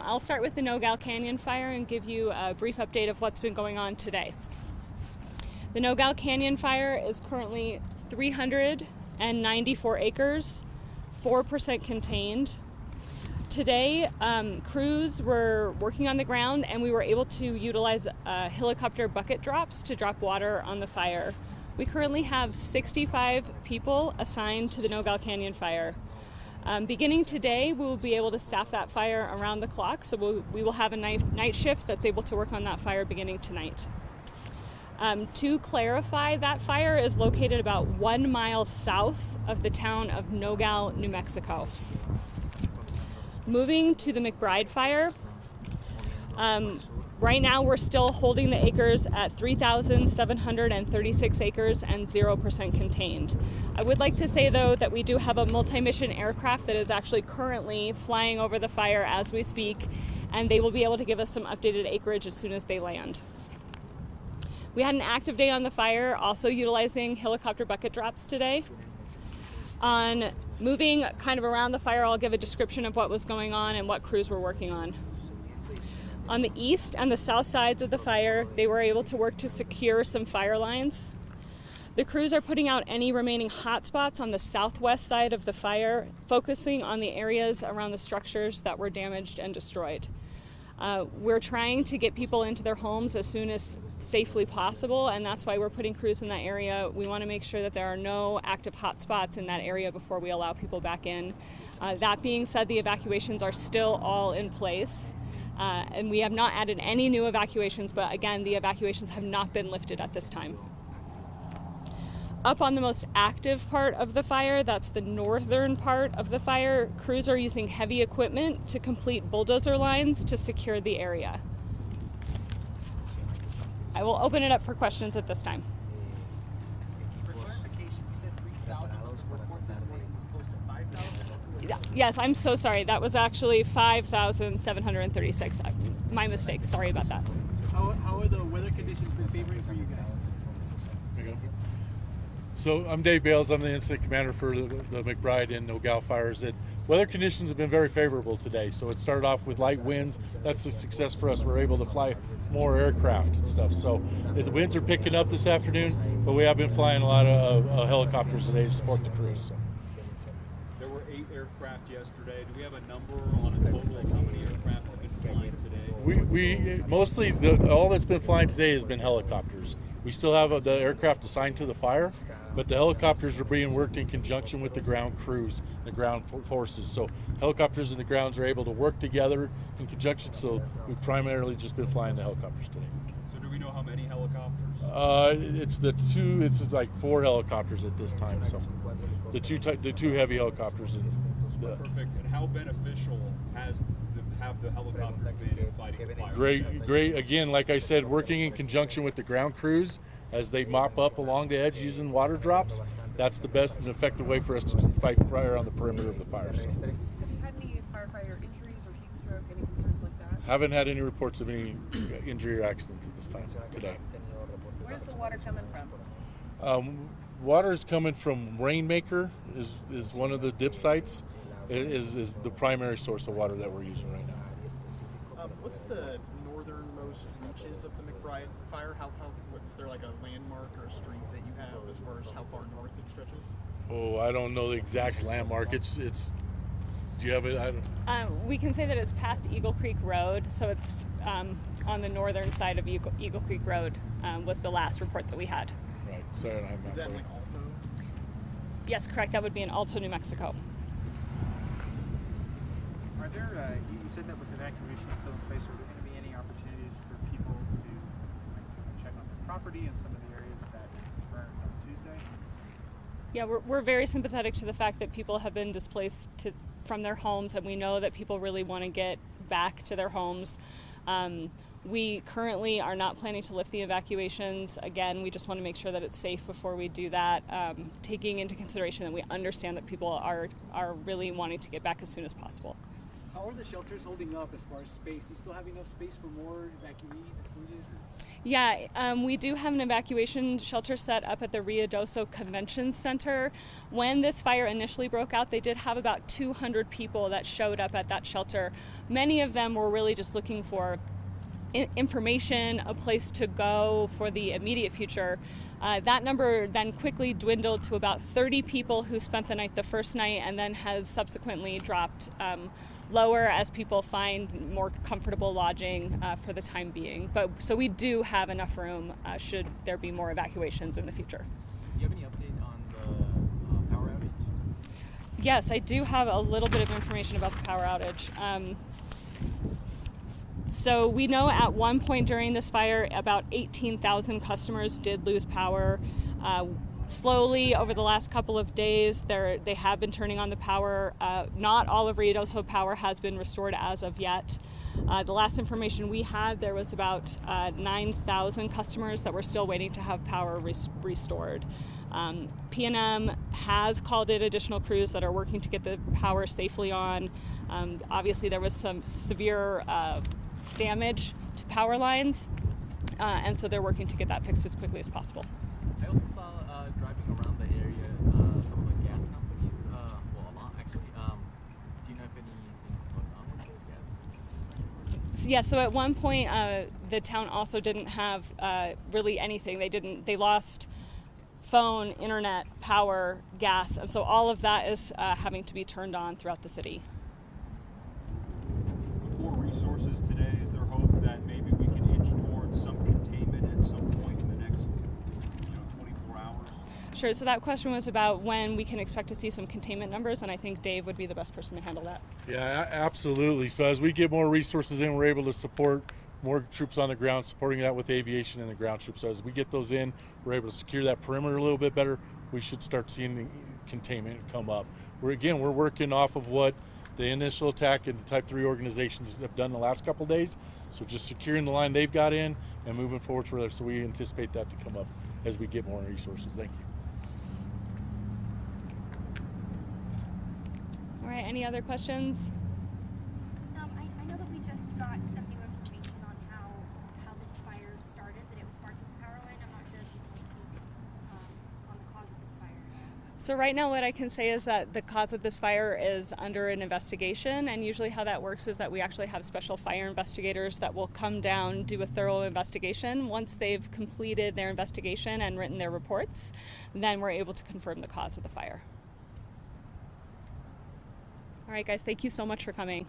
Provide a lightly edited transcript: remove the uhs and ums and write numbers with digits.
I'll start with the Nogal Canyon fire and give you a brief update of what's been going on today. The Nogal Canyon fire is currently 394 acres, 4% contained. Today, crews were working on the ground and we were able to utilize helicopter bucket drops to drop water on the fire. We currently have 65 people assigned to the Nogal Canyon fire. Beginning today, we will be able to staff that fire around the clock, so we will have a night shift that's able to work on that fire beginning tonight. To clarify, that fire is located about 1 mile south of the town of Nogal, New Mexico. Moving to the McBride fire, right now we're still holding the acres at 3,736 acres and 0% contained. I would like to say though that we do have a multi-mission aircraft that is actually currently flying over the fire as we speak, and they will be able to give us some updated acreage as soon as they land. We had an active day on the fire, also utilizing helicopter bucket drops today. On moving kind of around the fire, I'll give a description of what was going on and what crews were working on. On the east and the south sides of the fire, they were able to work to secure some fire lines. The crews are putting out any remaining hot spots on the southwest side of the fire, focusing on the areas around the structures that were damaged and destroyed. We're trying to get people into their homes as soon as safely possible, and that's why we're putting crews in that area. We want to make sure that there are no active hot spots in that area before we allow people back in. That being said, the evacuations are still all in place. And we have not added any new evacuations, but again, the evacuations have not been lifted at this time. Up on the most active part of the fire, that's the northern part of the fire, crews are using heavy equipment to complete bulldozer lines to secure the area. I will open it up for questions at this time. For clarification, you said 3,000, report this morning was close to 5,000? Yes, I'm so sorry. That was actually 5,736. My mistake. Sorry about that. How are the weather conditions been favoring for you guys? There you go. So I'm Dave Bales. I'm the incident commander for the McBride and Nogal fires. And weather conditions have been very favorable today. So it started off with light winds. That's a success for us. We're able to fly more aircraft and stuff. So the winds are picking up this afternoon, but we have been flying a lot of helicopters today to support the crews. So. There were 8 aircraft yesterday. Do we have a number on a total of how many aircraft have been flying today? We mostly, all that's been flying today has been helicopters. We still have the aircraft assigned to the fire, but the helicopters are being worked in conjunction with the ground crews, the ground forces. So helicopters and the grounds are able to work together in conjunction, so we've primarily just been flying the helicopters today. So do we know how many helicopters? It's like 4 helicopters at this time. So the two heavy helicopters. Perfect. And how beneficial have the helicopters been in fighting the fire? Great. Again, like I said, working in conjunction with the ground crews as they mop up along the edge using water drops. That's the best and effective way for us to fight fire on the perimeter of the fire. So. Have you had any firefighter injuries or heat stroke, any concerns like that? Haven't had any reports of any injury or accidents at this time today. Where's the water coming from? Water is coming from Rainmaker, is one of the dip sites. It is the primary source of water that we're using right now. What's the northernmost reaches of the McBride fire? Is there like a landmark or a street that you have as far as how far north it stretches? Oh, I don't know the exact landmark. It's. Do you have it? I don't. We can say that it's past Eagle Creek Road, so it's on the northern side of Eagle Creek Road was the last report that we had. Right. Sorry, I don't have Is that that. like Alto? Yes, correct. That would be in Alto, New Mexico. Are there, you said that with evacuation still in place, are there going to be any opportunities for people to check on their property in some of the areas that burned on Tuesday? Yeah, we're very sympathetic to the fact that people have been displaced from their homes, and we know that people really want to get back to their homes. We currently are not planning to lift the evacuations. Again, we just want to make sure that it's safe before we do that, taking into consideration that we understand that people are really wanting to get back as soon as possible. How are the shelters holding up as far as space? Do you still have enough space for more evacuees if needed? Yeah, we do have an evacuation shelter set up at the Ruidoso Convention Center. When this fire initially broke out, they did have about 200 people that showed up at that shelter. Many of them were really just looking for information, a place to go for the immediate future. That number then quickly dwindled to about 30 people who spent the night the first night, and then has subsequently dropped lower as people find more comfortable lodging for the time being. But so we do have enough room should there be more evacuations in the future. Do you have any update on the power outage? Yes, I do have a little bit of information about the power outage. So we know at one point during this fire, about 18,000 customers did lose power. Slowly over the last couple of days, they have been turning on the power. Not all of Ruidoso power has been restored as of yet. The last information we had, there was about 9,000 customers that were still waiting to have power restored. P&M has called in additional crews that are working to get the power safely on. Obviously there was some severe damage to power lines, and so they're working to get that fixed as quickly as possible. I also saw driving around the area, some of the gas companies, well, a lot actually. Do you know if anything's going on with those gas? Yeah, so at one point the town also didn't have really anything. They lost phone, internet, power, gas, and so all of that is having to be turned on throughout the city. With more resources today, is there hope that maybe we can inch towards some containment at some point in the next 24 hours? Sure, so that question was about when we can expect to see some containment numbers, and I think Dave would be the best person to handle that. Yeah, absolutely. So as we get more resources in, we're able to support more troops on the ground, supporting that with aviation and the ground troops. So as we get those in, we're able to secure that perimeter a little bit better. We should start seeing the containment come up. We're working off of what the initial attack and the Type 3 organizations have done the last couple days. So just securing the line they've got in and moving forward for there. So we anticipate that to come up as we get more resources. Thank you. All right, any other questions? I know that we just got some new information on how this fire started, that it was sparking the power line. I'm not sure if you can speak on the cause of this fire. So right now what I can say is that the cause of this fire is under an investigation, and usually how that works is that we actually have special fire investigators that will come down, do a thorough investigation. Once they've completed their investigation and written their reports, then we're able to confirm the cause of the fire. All right, guys, thank you so much for coming.